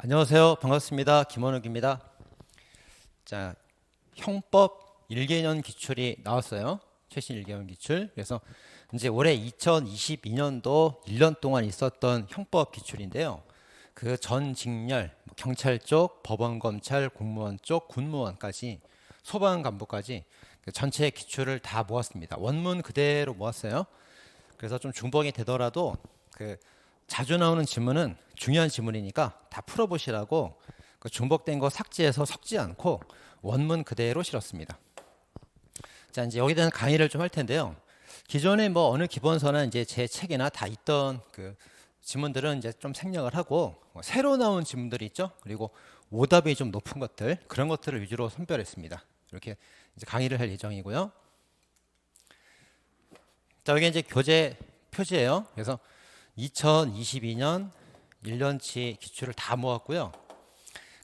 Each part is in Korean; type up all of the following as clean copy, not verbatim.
안녕하세요. 반갑습니다. 김원욱입니다. 자, 형법 1개년 기출이 나왔어요. 최신 1개년 기출. 그래서 이제 올해 2022년도 1년 동안 있었던 형법 기출인데요. 그 전 직렬, 경찰 쪽, 법원, 검찰, 공무원 쪽, 군무원까지, 소방 간부까지 그 전체 기출을 다 모았습니다. 원문 그대로 모았어요. 그래서 좀 중복이 되더라도 그 자주 나오는 질문은 중요한 질문이니까 다 풀어보시라고 그 중복된 거 삭제해서 섞지 않고 원문 그대로 실었습니다. 자, 이제 여기에 대한 강의를 좀 할 텐데요. 기존에 뭐 어느 기본서나 이제 제 책에나 다 있던 그 지문들은 이제 좀 생략을 하고 새로 나온 지문들이 있죠. 그리고 오답이 좀 높은 것들, 그런 것들을 위주로 선별했습니다. 이렇게 이제 강의를 할 예정이고요. 자, 여기 이제 교재 표지예요. 그래서 2022년 1년치 기출을 다 모았고요.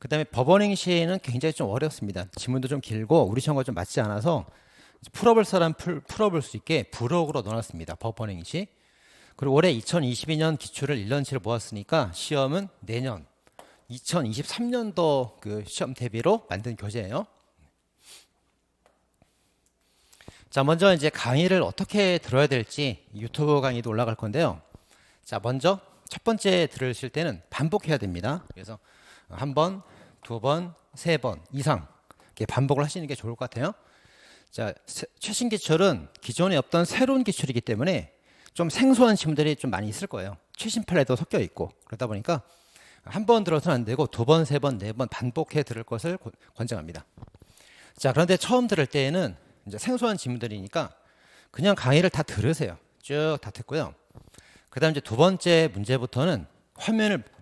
그 다음에 법원행시는 굉장히 좀 어렵습니다. 지문도 좀 길고 우리 시험과 좀 맞지 않아서 풀어볼 사람 풀어볼 수 있게 부록으로 넣어놨습니다. 법원행시. 그리고 올해 2022년 기출을 1년치를 모았으니까 시험은 내년 2023년도 그 시험 대비로 만든 교재예요. 자, 먼저 이제 강의를 어떻게 들어야 될지 유튜브 강의도 올라갈 건데요. 자, 먼저 첫 번째 들으실 때는 반복해야 됩니다. 그래서 한 번, 두 번, 세 번 이상 이렇게 반복을 하시는 게 좋을 것 같아요. 자, 최신 기출은 기존에 없던 새로운 기출이기 때문에 좀 생소한 질문들이 좀 많이 있을 거예요. 최신 판례도 섞여 있고 그러다 보니까 한 번 들어서는 안 되고 두 번, 세 번, 네 번 반복해 들을 것을 권장합니다. 자, 그런데 처음 들을 때에는 이제 생소한 질문들이니까 그냥 강의를 다 들으세요. 쭉 다 듣고요. 그다음 이제 두 번째 문제부터는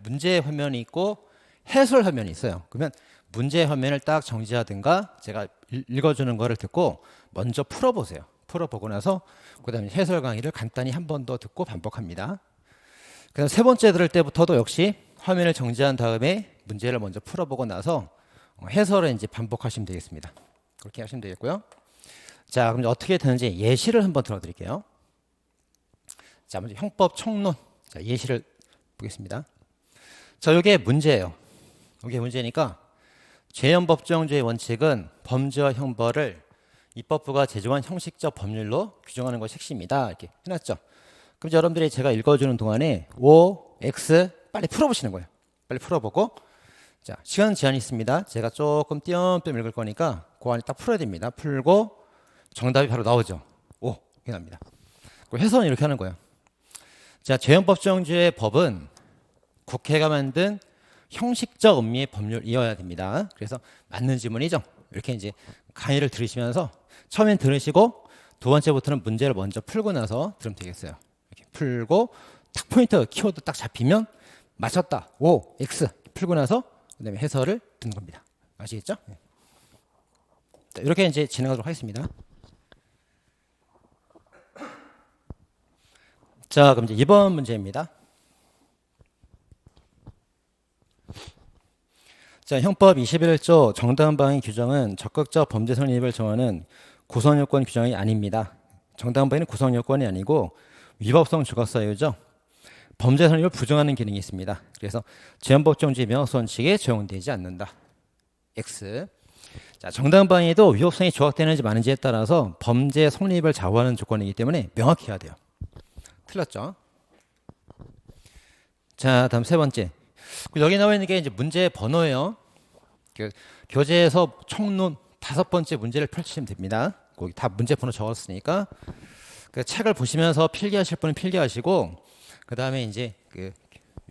문제 화면이 있고 해설 화면이 있어요. 그러면 문제 화면을 딱 정지하든가 제가 읽어주는 거를 듣고 먼저 풀어보세요. 풀어보고 나서 그다음에 해설 강의를 간단히 한 번 더 듣고 반복합니다. 그다음 세 번째 들을 때부터도 역시 화면을 정지한 다음에 문제를 먼저 풀어보고 나서 해설을 이제 반복하시면 되겠습니다. 그렇게 하시면 되겠고요. 자, 그럼 어떻게 되는지 예시를 한번 들어드릴게요. 자, 먼저 형법 총론. 자, 예시를 보겠습니다. 자, 이게 문제예요. 이게 문제니까 죄연법정주의 원칙은 범죄와 형벌을 입법부가 제정한 형식적 법률로 규정하는 것이 핵심이다. 이렇게 해놨죠. 그럼 여러분들이 제가 읽어주는 동안에 O, X 빨리 풀어보시는 거예요. 빨리 풀어보고 자, 시간 제한이 있습니다. 제가 조금 띄엄띄엄 읽을 거니까 그 안에 딱 풀어야 됩니다. 풀고 정답이 바로 나오죠. 오, 이렇게 납니다. 해설은 이렇게 하는 거예요. 자, 죄연법정주의 법은 국회가 만든 형식적 의미의 법률이어야 됩니다. 그래서 맞는 지문이죠. 이렇게 이제 강의를 들으시면서 처음엔 들으시고 두 번째부터는 문제를 먼저 풀고 나서 들으면 되겠어요. 이렇게 풀고 딱 포인트 키워드 딱 잡히면 맞췄다. O, X 풀고 나서 그다음에 해설을 듣는 겁니다. 아시겠죠? 자, 이렇게 이제 진행하도록 하겠습니다. 자, 그럼 이제 이번 문제입니다. 자, 형법 21조 정당방위 규정은 적극적 범죄 성립을 정하는 구성요건 규정이 아닙니다. 정당방위는 구성요건이 아니고 위법성 주거사유죠. 범죄 성립을 부정하는 기능이 있습니다. 그래서 죄연법정주의 명확성 원칙에 적용되지 않는다. X. 자, 정당방위도 위법성이 조각되는지 마는지에 따라서 범죄 성립을 좌우하는 조건이기 때문에 명확히 해야 돼요. 틀렸죠? 자, 다음 세 번째. 여기 나와 있는 게 이제 문제 번호예요. 교재에서 총론 5번째 문제를 펼치시면 됩니다. 거기 다 문제 번호 적었으니까 그 책을 보시면서 필기하실 분은 필기하시고 그 다음에 이제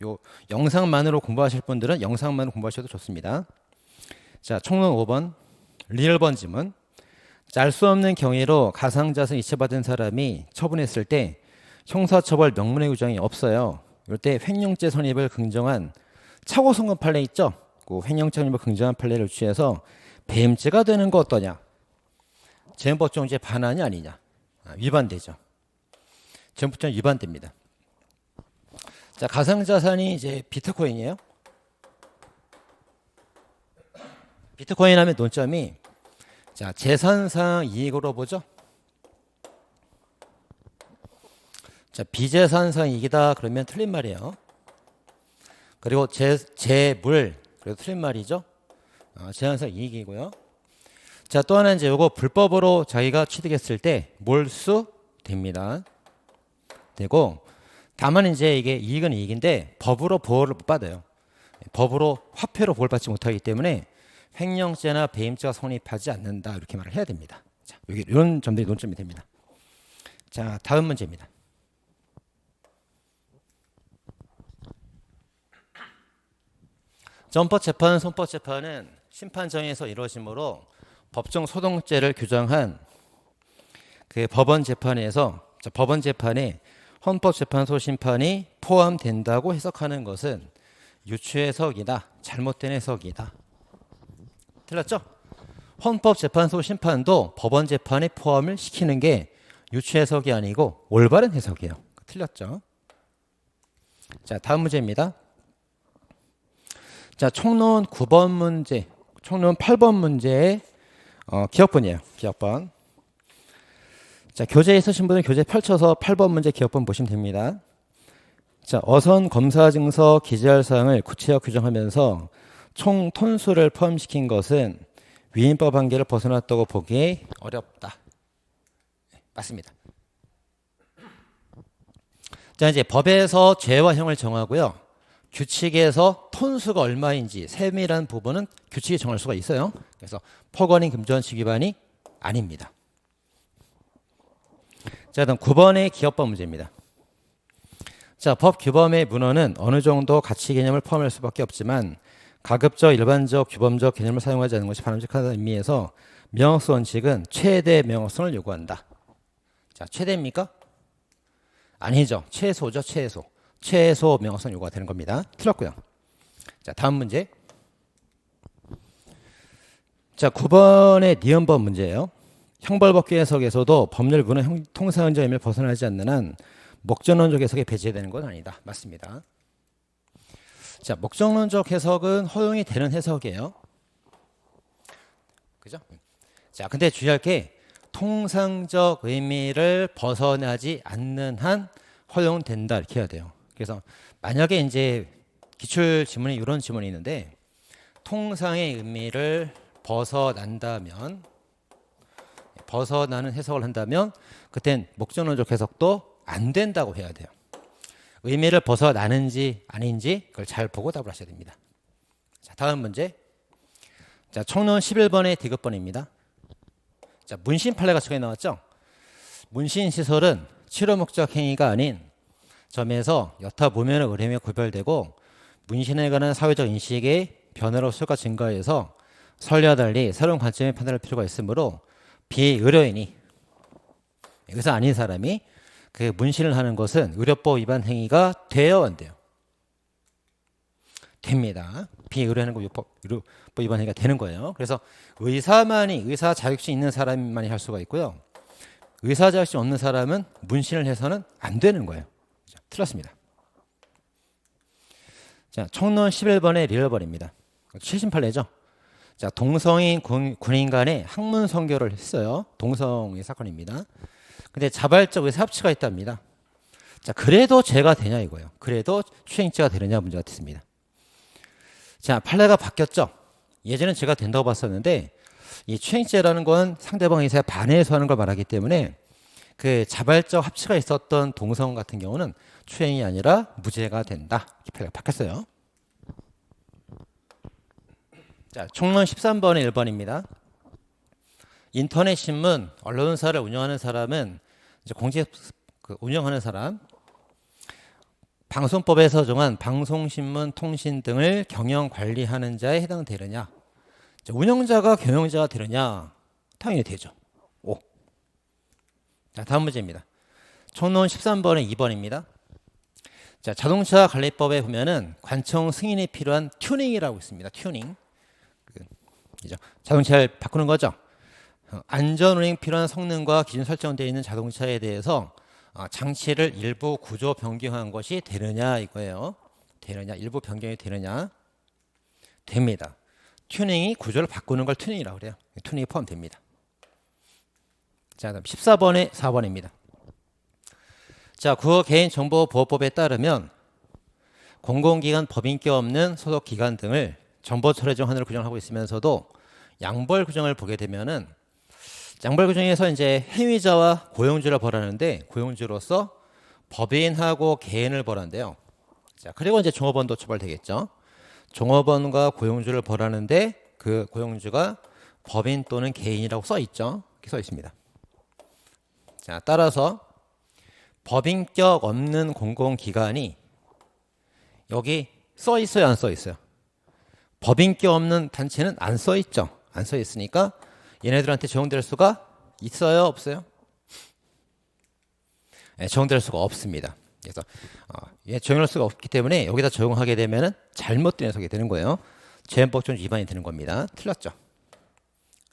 요 영상만으로 공부하실 분들은 영상만으로 공부하셔도 좋습니다. 자, 총론 5번 리얼번 지문. 알 수 없는 경위로 가상자산 이체받은 사람이 처분했을 때 형사처벌 명문의 규정이 없어요. 이럴 때 횡령죄 성립을 긍정한 차고성급 판례 있죠? 그 횡령죄 성립을 긍정한 판례를 취해서 배임죄가 되는 거 어떠냐? 죄연법정주의 반환이 아니냐? 위반되죠. 죄연법정주의 위반됩니다. 자, 가상자산이 이제 비트코인이에요. 비트코인 하면 논점이 자, 재산상 이익으로 보죠. 자, 비재산상 이익이다 그러면 틀린 말이에요. 그리고 재물, 그래도 틀린 말이죠. 제한상 이익이고요. 자, 또 하나 이제 요거 불법으로 자기가 취득했을 때 몰수됩니다. 되고, 다만 이제 이게 이익은 이익인데 법으로 보호를 못 받아요. 법으로 화폐로 보호를 받지 못하기 때문에 횡령죄나 배임죄가 성립하지 않는다 이렇게 말을 해야 됩니다. 자, 여기 이런 점들이 논점이 됩니다. 자, 다음 문제입니다. 전법재판, 손법재판은 심판정에서 이루어지므로 법정 소동죄를 규정한 그 법원 재판에서 법원 재판에 헌법재판소 심판이 포함된다고 해석하는 것은 유추해석이다, 잘못된 해석이다. 틀렸죠? 헌법재판소 심판도 법원 재판에 포함을 시키는 게 유추해석이 아니고 올바른 해석이에요. 틀렸죠? 자, 다음 문제입니다. 자, 총론 9번 문제, 총론 8번 문제의 기억번이에요. 기억번. 자, 교재에 있으신 분은 교재 펼쳐서 8번 문제 기억번 보시면 됩니다. 자, 어선 검사 증서 기재할 사항을 구체적 규정하면서 총 톤수를 포함시킨 것은 위임법 한계를 벗어났다고 보기 어렵다. 네, 맞습니다. 자, 이제 법에서 죄와 형을 정하고요. 규칙에서 톤수가 얼마인지 세밀한 부분은 규칙이 정할 수가 있어요. 그래서 포괄인 금전칙 위반이 아닙니다. 자, 다음 9번의 기억법 문제입니다. 자, 법 규범의 문헌은 어느 정도 가치 개념을 포함할 수밖에 없지만 가급적 일반적 규범적 개념을 사용하지 않는 것이 바람직하다는 의미에서 명확성 원칙은 최대 명확성을 요구한다. 자, 최대입니까? 아니죠. 최소죠. 최소. 최소 명확성 요구가 되는 겁니다. 틀렸고요. 자, 다음 문제. 자, 9번의 니은법 문제예요. 형벌법규 해석에서도 법률 문헌 통상적 의미를 벗어나지 않는 한 목적론적 해석에 배제되는 건 아니다. 맞습니다. 자, 목적론적 해석은 허용이 되는 해석이에요. 그죠? 자, 근데 주의할 게 통상적 의미를 벗어나지 않는 한 허용된다 이렇게 해야 돼요. 그래서 만약에 이제 기출 지문에 이런 지문이 있는데 통상의 의미를 벗어나는 해석을 한다면 그땐 목적론적 해석도 안 된다고 해야 돼요. 의미를 벗어나는지 아닌지 그걸 잘 보고 답을 하셔야 됩니다. 자, 다음 문제. 자, 총론 11번의 디귿번입니다. 자, 문신 판례가 저기 나왔죠? 문신 시설은 치료 목적 행위가 아닌 점에서 여타 무면의 의뢰며 구별되고 문신에 관한 사회적 인식의 변화로 수가 증가해서 설례와 달리 새로운 관점에 판단할 필요가 있으므로 비의료인이 의사 아닌 사람이 그 문신을 하는 것은 의료법 위반 행위가 돼요, 안 돼요? 됩니다. 비의료하는 거 의료법 위반 행위가 되는 거예요. 그래서 의사 자격증 있는 사람만이 할 수가 있고요. 의사 자격증 없는 사람은 문신을 해서는 안 되는 거예요. 자, 틀렸습니다. 자, 총론 11번의 리얼벌입니다. 최신 판례죠. 자, 동성인 군인 간에 학문 선교를 했어요. 동성의 사건입니다. 근데 자발적 의사 합치가 있답니다. 자, 그래도 죄가 되냐 이거예요. 그래도 추행죄가 되느냐 문제가 됐습니다. 자, 판례가 바뀌었죠. 예전엔 죄가 된다고 봤었는데 이 추행죄라는 건 상대방 의사에 반해서 하는 걸 말하기 때문에 그 자발적 합치가 있었던 동성 같은 경우는 추행이 아니라 무죄가 된다. 이렇게 판례가 바뀌었어요. 자, 총론 13번의 1번입니다. 인터넷 신문, 언론사를 운영하는 사람은 이제 운영하는 사람, 방송법에서 정한 방송신문, 통신 등을 경영 관리하는 자에 해당되느냐? 운영자가 경영자가 되느냐? 당연히 되죠. 5. 자, 다음 문제입니다. 총론 13번의 2번입니다. 자, 자동차 관리법에 보면은 관청 승인이 필요한 튜닝이라고 있습니다. 튜닝. 자동차를 바꾸는 거죠. 안전운행 필요한 성능과 기준 설정되어 있는 자동차에 대해서 장치를 일부 구조 변경한 것이 되느냐 이거예요. 되느냐, 일부 변경이 되느냐? 됩니다. 튜닝이 구조를 바꾸는 걸 튜닝이라고 그래요. 튜닝이 포함됩니다. 자, 다음 14번의 4번입니다. 자, 국어 개인정보보호법에 따르면 공공기관, 법인기 없는 소속기관 등을 정보처리정 하나로 규정하고 있으면서도 양벌 규정을 보게 되면은 양벌 규정에서 이제 행위자와 고용주를 벌하는데 고용주로서 법인하고 개인을 벌한대요. 자, 그리고 이제 종업원도 처벌되겠죠. 종업원과 고용주를 벌하는데 그 고용주가 법인 또는 개인이라고 써 있죠. 이렇게 써 있습니다. 자, 따라서 법인격 없는 공공기관이 여기 써 있어요, 안 써 있어요? 법인격 없는 단체는 안 써 있죠. 안 써 있으니까 얘네들한테 적용될 수가 있어요, 없어요? 네, 적용될 수가 없습니다. 그래서 적용할 수가 없기 때문에 여기다 적용하게 되면은 잘못된 해석이 되는 거예요. 재헌법전 위반이 되는 겁니다. 틀렸죠.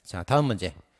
자, 다음 문제.